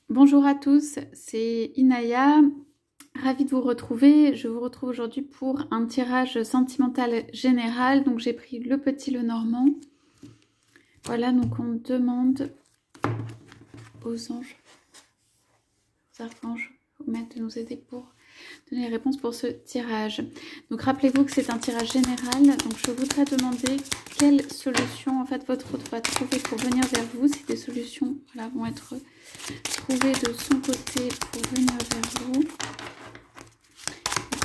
Bonjour à tous, c'est Inaya, ravie de vous retrouver. Je vous retrouve aujourd'hui pour un tirage sentimental général. Donc j'ai pris le petit le normand. Voilà, donc on demande aux anges, aux archanges, aux maîtres de nous aider pour donner les réponses pour ce tirage. Donc rappelez-vous que c'est un tirage général. Donc je voudrais demander quelle solution en fait votre hôte va trouver pour venir vers vous. Si des solutions voilà, vont être trouvées de son côté pour venir vers vous.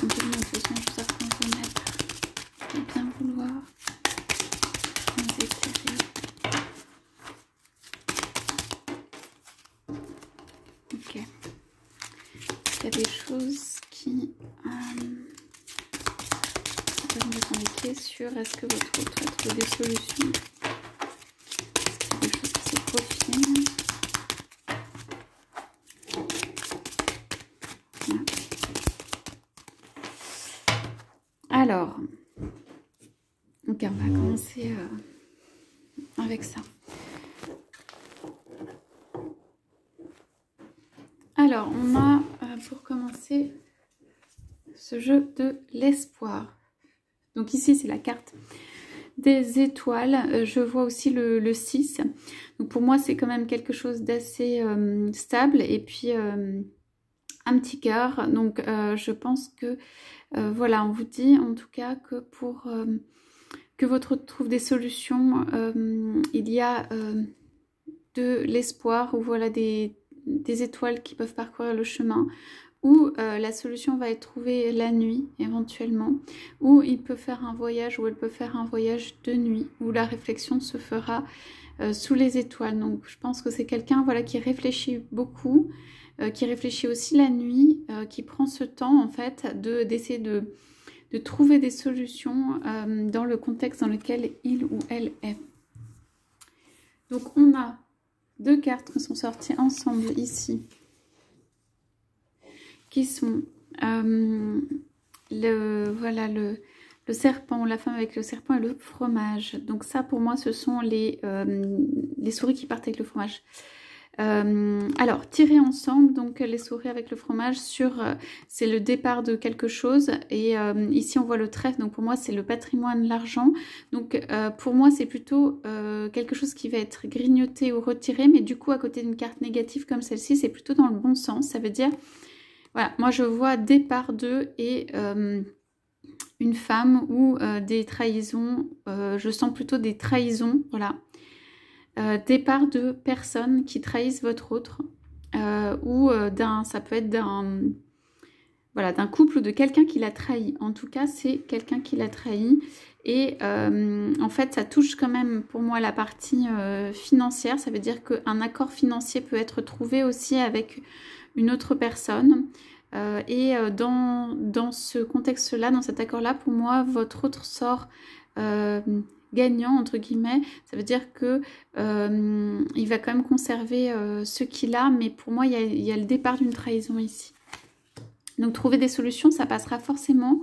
Donc de toute façon, je sais qu'on va mettre de bien vouloir nous éclairer. Ok. Il y a des choses qui peuvent nous indiquer sur est-ce que votre autre va trouver des solutions. Est-ce qu'il y a des choses qui se profilent. Voilà. Alors, ok, on va commencer avec ça. Alors, on a pour commencer ce jeu de l'espoir. Donc ici, c'est la carte des étoiles. Je vois aussi le 6. Donc pour moi, c'est quand même quelque chose d'assez stable. Et puis, un petit cœur. Donc je pense que, voilà, on vous dit en tout cas que pour que votre trouve des solutions, il y a de l'espoir ou voilà des étoiles qui peuvent parcourir le chemin, ou la solution va être trouvée la nuit éventuellement, ou il peut faire un voyage, ou elle peut faire un voyage de nuit, où la réflexion se fera sous les étoiles. Donc je pense que c'est quelqu'un voilà, qui réfléchit beaucoup, qui réfléchit aussi la nuit, qui prend ce temps en fait d'essayer de trouver des solutions dans le contexte dans lequel il ou elle est. Donc on a deux cartes qui sont sorties ensemble ici, qui sont le serpent, la femme avec le serpent et le fromage. Donc ça pour moi ce sont les souris qui partent avec le fromage. Alors tirer ensemble donc les souris avec le fromage sur c'est le départ de quelque chose, et ici on voit le trèfle, donc pour moi c'est le patrimoine, l'argent. Donc pour moi c'est plutôt quelque chose qui va être grignoté ou retiré, mais du coup à côté d'une carte négative comme celle-ci, c'est plutôt dans le bon sens. Ça veut dire voilà, moi je vois départ de et une femme ou des trahisons, je sens plutôt des trahisons, voilà. Départ de personnes qui trahissent votre autre, ou ça peut être voilà, d'un couple ou de quelqu'un qui l'a trahi. En tout cas, c'est quelqu'un qui l'a trahi. Et en fait, ça touche quand même pour moi la partie financière. Ça veut dire qu'un accord financier peut être trouvé aussi avec une autre personne. Dans ce contexte-là, dans cet accord-là, pour moi, votre autre sort gagnant, entre guillemets. Ça veut dire que il va quand même conserver ce qu'il a, mais pour moi, il y a le départ d'une trahison ici. Donc, trouver des solutions, ça passera forcément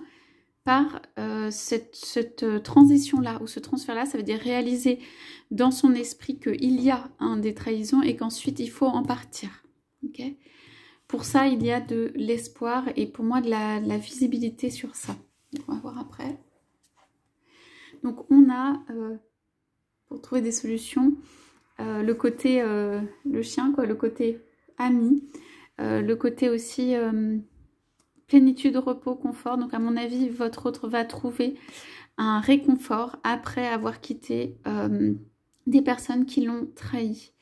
par cette transition-là, ou ce transfert-là. Ça veut dire réaliser dans son esprit qu'il y a des trahisons et qu'ensuite, il faut en partir. Ok ? Pour ça, il y a de l'espoir et pour moi, de la visibilité sur ça. Donc, on va voir après. Donc, on a, pour trouver des solutions, le côté, le chien, quoi, le côté ami, le côté aussi plénitude, repos, confort. Donc, à mon avis, votre autre va trouver un réconfort après avoir quitté des personnes qui l'ont trahi.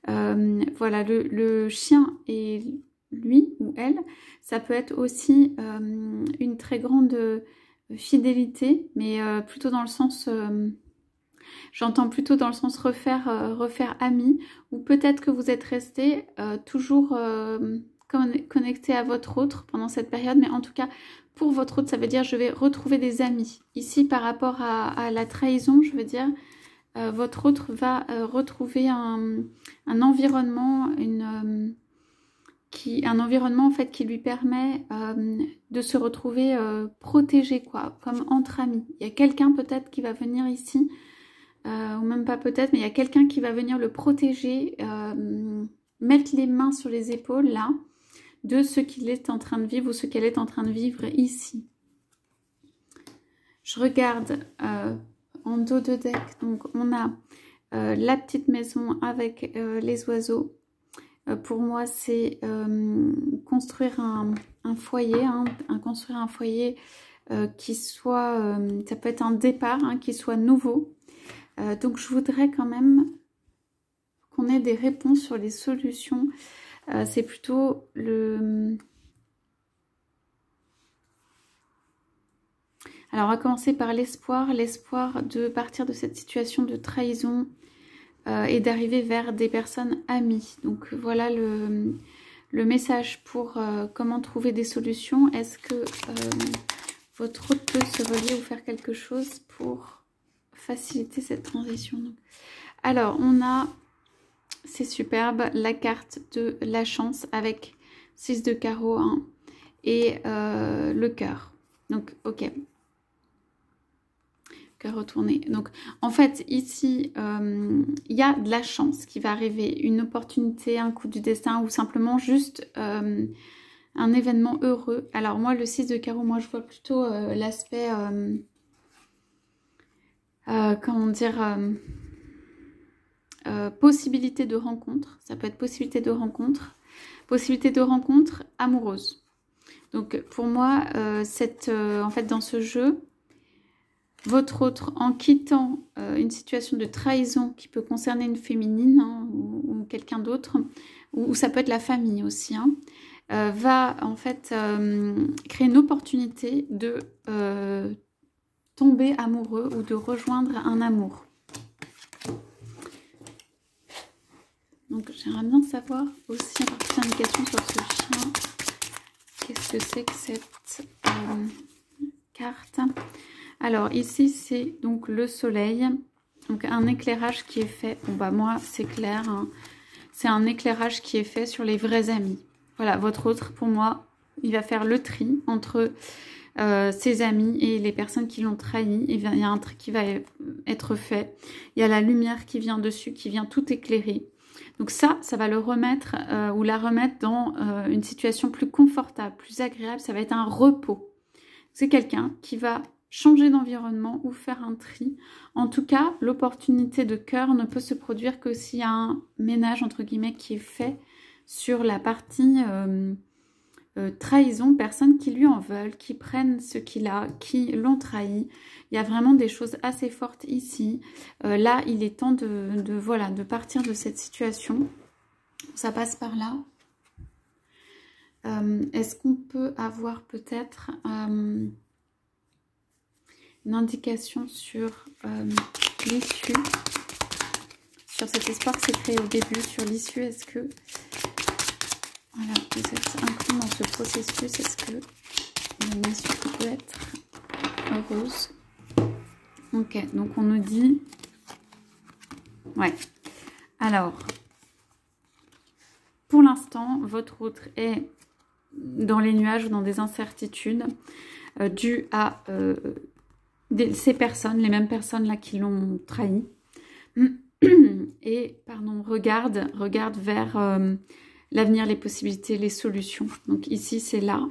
Voilà, le chien et lui ou elle, ça peut être aussi une très grande fidélité, mais plutôt dans le sens, j'entends plutôt dans le sens refaire ami, ou peut-être que vous êtes resté toujours connecté à votre autre pendant cette période, mais en tout cas, pour votre autre, ça veut dire je vais retrouver des amis. Ici, par rapport à la trahison, je veux dire, votre autre va retrouver un environnement, un environnement en fait qui lui permet de se retrouver protégé, quoi, comme entre amis. Il y a quelqu'un peut-être qui va venir ici, ou même pas peut-être, mais il y a quelqu'un qui va venir le protéger mettre les mains sur les épaules, là, de ce qu'il est en train de vivre ou ce qu'elle est en train de vivre ici. Je regarde en dos de deck, donc on a la petite maison avec les oiseaux. Pour moi, c'est construire un foyer, construire un foyer qui soit, ça peut être un départ, hein, qui soit nouveau. Donc je voudrais quand même qu'on ait des réponses sur les solutions. C'est plutôt le... Alors on va commencer par l'espoir de partir de cette situation de trahison et d'arriver vers des personnes amies. Donc voilà le message pour comment trouver des solutions. Est-ce que votre hôte peut se relier ou faire quelque chose pour faciliter cette transition? Donc, alors on a, c'est superbe, la carte de la chance avec 6 de carreau, hein, et le cœur. Donc ok, cœur retourné. Donc en fait ici il y a de la chance qui va arriver, une opportunité, un coup du destin ou simplement juste un événement heureux. Alors moi le 6 de carreau, moi je vois plutôt l'aspect comment dire, possibilité de rencontre. Ça peut être possibilité de rencontre amoureuse. Donc pour moi en fait dans ce jeu, votre autre, en quittant une situation de trahison qui peut concerner une féminine, hein, ou quelqu'un d'autre, ou ça peut être la famille aussi, hein, va en fait créer une opportunité de tomber amoureux ou de rejoindre un amour. Donc j'aimerais bien savoir aussi avoir plus d'indications sur ce chien. Qu'est-ce que c'est que cette carte? Alors ici c'est donc le soleil, donc un éclairage qui est fait, bon bah moi c'est clair, hein, c'est un éclairage qui est fait sur les vrais amis. Voilà, votre autre pour moi il va faire le tri entre ses amis et les personnes qui l'ont trahi. Il y a un tri qui va être fait, il y a la lumière qui vient dessus, qui vient tout éclairer. Donc ça va le remettre ou la remettre dans une situation plus confortable, plus agréable, ça va être un repos. C'est quelqu'un qui va changer d'environnement ou faire un tri. En tout cas, l'opportunité de cœur ne peut se produire que s'il y a un ménage, entre guillemets, qui est fait sur la partie trahison, personnes qui lui en veulent, qui prennent ce qu'il a, qui l'ont trahi. Il y a vraiment des choses assez fortes ici. Là, il est temps voilà, de partir de cette situation. Ça passe par là. Est-ce qu'on peut avoir peut-être une indication sur l'issue, sur cet espoir qui s'est créé au début, sur l'issue? Est-ce que voilà, vous êtes inclus dans ce processus? Est-ce que il y a une issue qui peut être heureuse? Ok, donc on nous dit, ouais, alors pour l'instant votre autre est dans les nuages ou dans des incertitudes dues à ces personnes, les mêmes personnes là qui l'ont trahi, et pardon, regarde vers l'avenir, les possibilités, les solutions. Donc ici c'est là,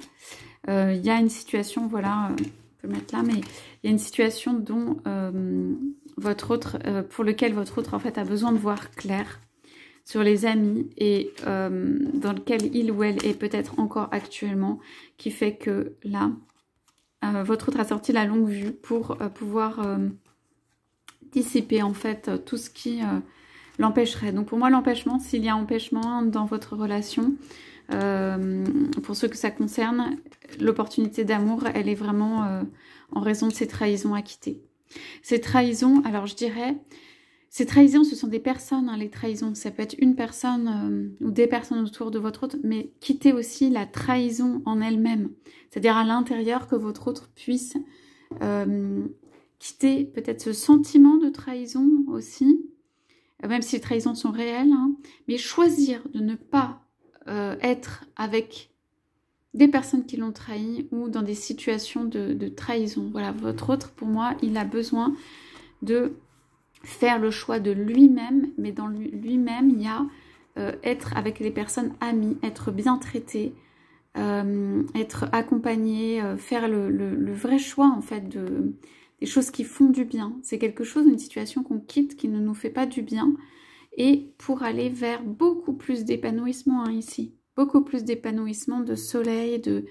il y a une situation, voilà, on peut le mettre là, mais il y a une situation dont votre autre, pour lequel votre autre en fait a besoin de voir clair sur les amis et dans lequel il ou elle est peut-être encore actuellement, qui fait que là votre autre a sorti la longue vue pour pouvoir dissiper en fait tout ce qui l'empêcherait. Donc pour moi l'empêchement, s'il y a empêchement dans votre relation, pour ceux que ça concerne, l'opportunité d'amour, elle est vraiment en raison de ces trahisons à quitter. Ces trahisons, alors je dirais, ces trahisons, ce sont des personnes, hein, les trahisons. Ça peut être une personne ou des personnes autour de votre autre, mais quittez aussi la trahison en elle-même. C'est-à-dire à l'intérieur, que votre autre puisse quitter peut-être ce sentiment de trahison aussi, même si les trahisons sont réelles, hein, mais choisir de ne pas être avec des personnes qui l'ont trahi ou dans des situations de trahison. Voilà, votre autre, pour moi, il a besoin de faire le choix de lui-même, mais dans lui-même, il y a être avec les personnes amies, être bien traité, être accompagné, faire le vrai choix en fait des choses qui font du bien. C'est quelque chose, une situation qu'on quitte qui ne nous fait pas du bien, et pour aller vers beaucoup plus d'épanouissement hein, ici. Beaucoup plus d'épanouissement, de soleil, de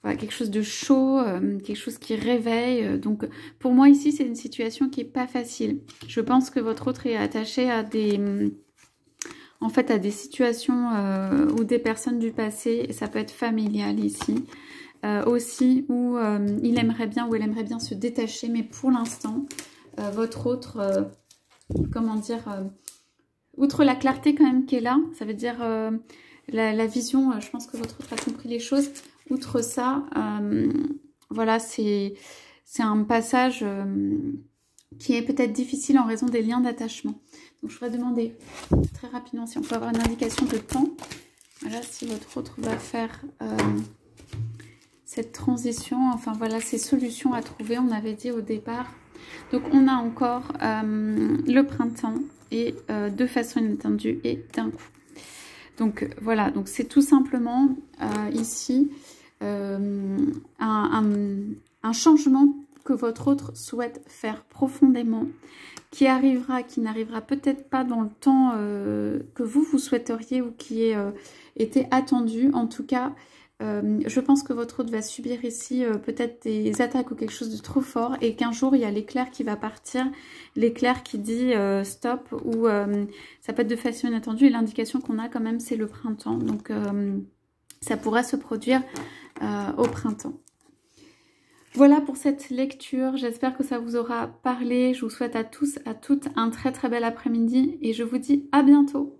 voilà, quelque chose de chaud, quelque chose qui réveille. Donc pour moi ici, c'est une situation qui n'est pas facile. Je pense que votre autre est attaché à des... En fait, à des situations ou des personnes du passé, et ça peut être familial ici, aussi, où il aimerait bien ou elle aimerait bien se détacher, mais pour l'instant, votre autre, comment dire, outre la clarté quand même qui est là, ça veut dire la vision, je pense que votre autre a compris les choses, outre ça, voilà, c'est un passage qui est peut-être difficile en raison des liens d'attachement. Donc je voudrais demander très rapidement si on peut avoir une indication de temps. Voilà, si votre autre va faire cette transition, enfin voilà, ces solutions à trouver, on avait dit au départ. Donc on a encore le printemps et de façon inattendue et d'un coup. Donc voilà, donc c'est tout simplement ici un changement que votre autre souhaite faire profondément, qui n'arrivera peut-être pas dans le temps que vous souhaiteriez ou qui était attendu. En tout cas, je pense que votre autre va subir ici peut-être des attaques ou quelque chose de trop fort, et qu'un jour il y a l'éclair qui va partir, l'éclair qui dit stop, ou ça peut être de façon inattendue, et l'indication qu'on a quand même c'est le printemps, donc ça pourrait se produire au printemps. Voilà pour cette lecture, j'espère que ça vous aura parlé. Je vous souhaite à tous, à toutes un très très bel après-midi et je vous dis à bientôt.